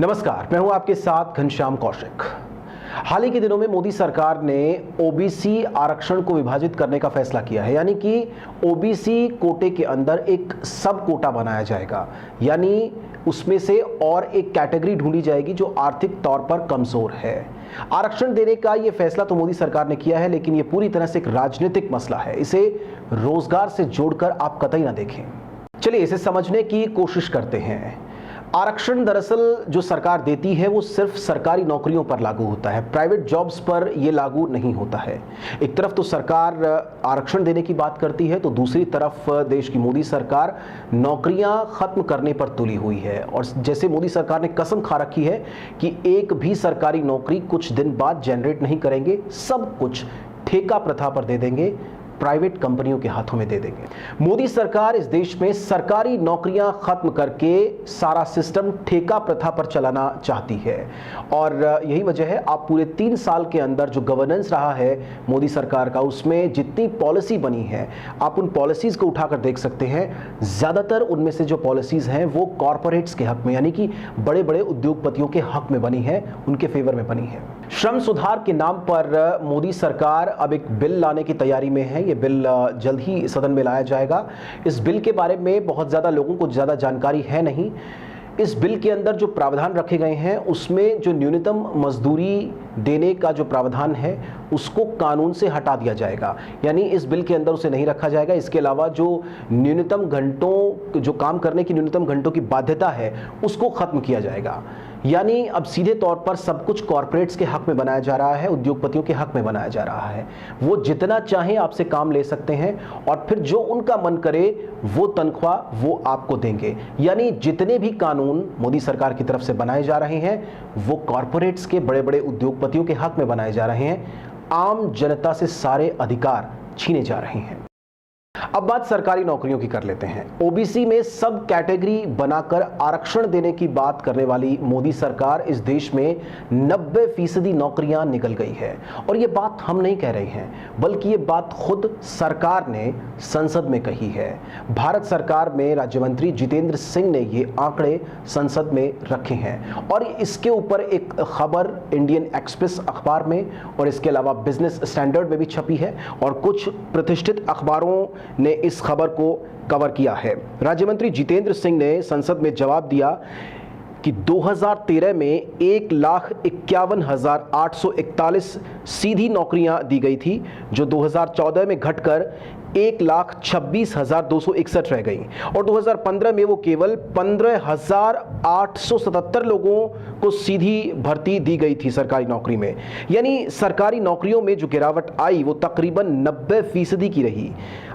नमस्कार, मैं हूं आपके साथ घनश्याम कौशिक। हाल ही के दिनों में मोदी सरकार ने ओबीसी आरक्षण को विभाजित करने का फैसला किया है, यानी कि ओबीसी कोटे के अंदर एक सब कोटा बनाया जाएगा, यानी उसमें से और एक कैटेगरी ढूंढी जाएगी जो आर्थिक तौर पर कमजोर है। आरक्षण देने का यह फैसला तो मोदी सरकार ने किया है, लेकिन यह पूरी तरह से एक राजनीतिक मसला है। इसे रोजगार से जोड़कर आप कतई ना देखें। चलिए इसे समझने की कोशिश करते हैं। आरक्षण दरअसल जो सरकार देती है वो सिर्फ सरकारी नौकरियों पर लागू होता है, प्राइवेट जॉब्स पर ये लागू नहीं होता है। एक तरफ तो सरकार आरक्षण देने की बात करती है, तो दूसरी तरफ देश की मोदी सरकार नौकरियां खत्म करने पर तुली हुई है। और जैसे मोदी सरकार ने कसम खा रखी है कि एक भी सरकारी नौकरी कुछ दिन बाद जनरेट नहीं करेंगे, सब कुछ ठेका प्रथा पर दे देंगे, प्राइवेट कंपनियों के हाथों में दे देंगे। मोदी सरकार इस देश में सरकारी नौकरियां खत्म करके सारा सिस्टम ठेका प्रथा पर चलाना चाहती है। और यही वजह है, आप पूरे 3 साल के अंदर जो गवर्नेंस रहा है मोदी सरकार का, उसमें जितनी पॉलिसी बनी है, आप उन पॉलिसीज को उठाकर देख सकते हैं। ज्यादातर उनमें से जो पॉलिसीज हैं वो कॉरपोरेट्स के हक में, यानी कि बड़े बड़े उद्योगपतियों के हक में बनी है, उनके फेवर में बनी है। श्रम सुधार के नाम पर मोदी सरकार अब एक बिल लाने की तैयारी में है। ये बिल जल्द ही सदन में लाया जाएगा। इस बिल के बारे में बहुत ज़्यादा लोगों को ज़्यादा जानकारी है नहीं। इस बिल के अंदर जो प्रावधान रखे गए हैं उसमें जो न्यूनतम मजदूरी देने का जो प्रावधान है उसको कानून से हटा दिया जाएगा, यानी इस बिल के अंदर उसे नहीं रखा जाएगा। इसके अलावा जो न्यूनतम घंटों, जो काम करने की न्यूनतम घंटों की बाध्यता है उसको खत्म किया जाएगा। यानी अब सीधे तौर पर सब कुछ कॉरपोरेट्स के हक में बनाया जा रहा है, उद्योगपतियों के हक में बनाया जा रहा है। वो जितना चाहें आपसे काम ले सकते हैं और फिर जो उनका मन करे वो तनख्वाह वो आपको देंगे। यानी जितने भी कानून मोदी सरकार की तरफ से बनाए जा रहे हैं वो कॉरपोरेट्स के, बड़े बड़े उद्योगपतियों के हक में बनाए जा रहे हैं। आम जनता से सारे अधिकार छीने जा रहे हैं। अब बात सरकारी नौकरियों की कर लेते हैं। ओबीसी में सब कैटेगरी बनाकर आरक्षण देने की बात करने वाली मोदी सरकार इस देश में 90% नौकरियां निकल गई है। और ये बात हम नहीं कह रहे हैं, बल्कि ये बात खुद सरकार ने संसद में कही है। भारत सरकार में राज्य मंत्री जितेंद्र सिंह ने ये आंकड़े संसद में रखे हैं और इसके ऊपर एक खबर इंडियन एक्सप्रेस अखबार में और इसके अलावा बिजनेस स्टैंडर्ड में भी छपी है और कुछ प्रतिष्ठित अखबारों ने इस खबर को कवर किया है। राज्य मंत्री जितेंद्र सिंह ने संसद में जवाब दिया कि 2013 में 1,51,841 सीधी नौकरियां दी गई थी, जो 2014 में घटकर 1,26,261 रह गई और 2015 में वो केवल 15,877 लोगों को सीधी भर्ती दी गई थी सरकारी नौकरी में। यानी सरकारी नौकरियों में जो गिरावट आई वो तकरीबन 90% की रही।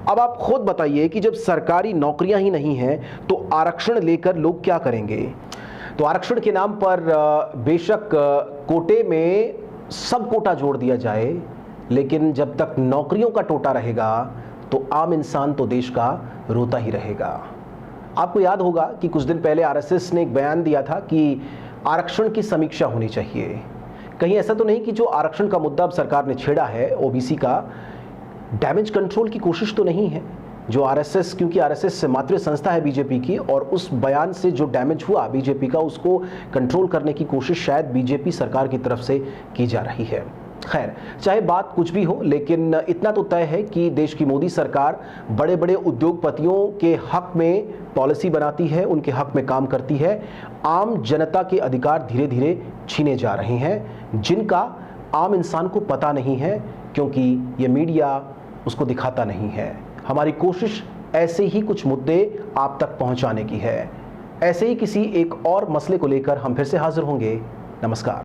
अब आप खुद बताइए कि जब सरकारी नौकरियां ही नहीं हैं तो आरक्षण लेकर लोग क्या करेंगे? तो आरक्षण के नाम पर बेशक कोटे में सब कोटा जोड़ दिया जाए, लेकिन जब तक नौकरियों का टोटा रहेगा तो आम इंसान तो देश का रोता ही रहेगा। आपको याद होगा कि कुछ दिन पहले आरएसएस ने एक बयान दिया था कि आरक्षण की समीक्षा होनी चाहिए। कहीं ऐसा तो नहीं कि जो आरक्षण का मुद्दा अब सरकार ने छेड़ा है ओबीसी का, डैमेज कंट्रोल की कोशिश तो नहीं है? जो आरएसएस, क्योंकि आरएसएस मातृ संस्था है बीजेपी की, और उस बयान से जो डैमेज हुआ बीजेपी का उसको कंट्रोल करने की कोशिश शायद बीजेपी सरकार की तरफ से की जा रही है। खैर, चाहे बात कुछ भी हो, लेकिन इतना तो तय है कि देश की मोदी सरकार बड़े बड़े उद्योगपतियों के हक में पॉलिसी बनाती है, उनके हक में काम करती है। आम जनता के अधिकार धीरे धीरे छीने जा रहे हैं, जिनका आम इंसान को पता नहीं है, क्योंकि ये मीडिया उसको दिखाता नहीं है। हमारी कोशिश ऐसे ही कुछ मुद्दे आप तक पहुंचाने की है। ऐसे ही किसी एक और मसले को लेकर हम फिर से हाजिर होंगे। नमस्कार।